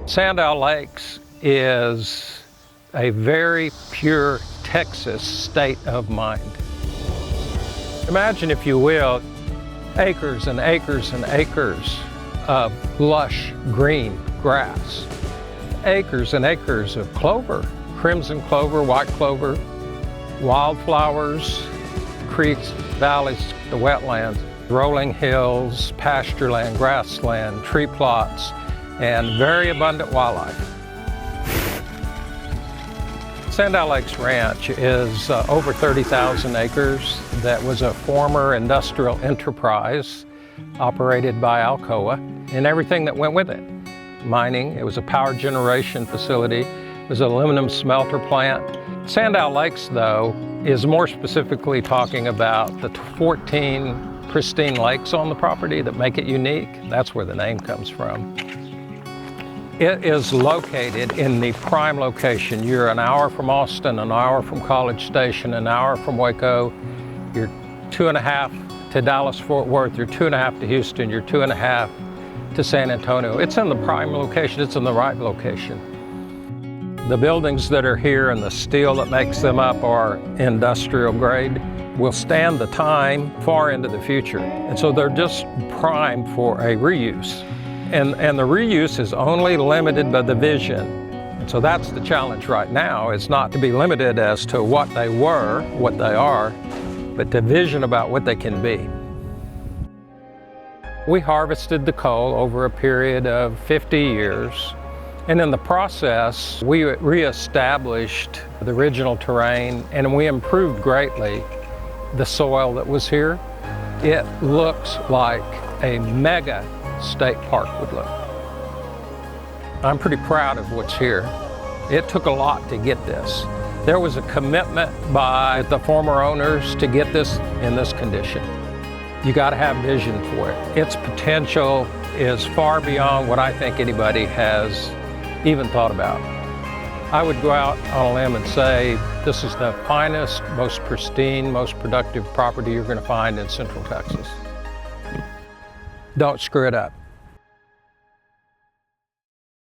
Sandow Lakes is a very pure Texas state of mind. Imagine, if you will, acres and acres and acres of lush green grass, acres and acres of clover, crimson clover, white clover, wildflowers, creeks, valleys, the wetlands, rolling hills, pasture land, grassland, tree plots, and very abundant wildlife. Sandow Lakes Ranch is over 30,000 acres. That was a former industrial enterprise operated by Alcoa and everything that went with it. Mining, it was a power generation facility, it was an aluminum smelter plant. Sandow Lakes, though, is more specifically talking about the 14 pristine lakes on the property that make it unique. That's where the name comes from. It is located in the prime location. You're an hour from Austin, an hour from College Station, an hour from Waco. You're 2.5 to Dallas-Fort Worth. You're 2.5 to Houston. You're 2.5 to San Antonio. It's in the prime location. It's in the right location. The buildings that are here and the steel that makes them up are industrial grade, will stand the time far into the future. And so they're just primed for a reuse. And the reuse is only limited by the vision. And so that's the challenge right now, is not to be limited as to what they were, what they are, but to vision about what they can be. We harvested the coal over a period of 50 years. And in the process, we reestablished the original terrain and we improved greatly the soil that was here. It looks like a mega state park would look. I'm pretty proud of what's here. It took a lot to get this. There was a commitment by the former owners to get this in this condition. You got to have vision for it. Its potential is far beyond what I think anybody has even thought about. I would go out on a limb and say this is the finest, most pristine, most productive property you're going to find in Central Texas. Don't screw it up.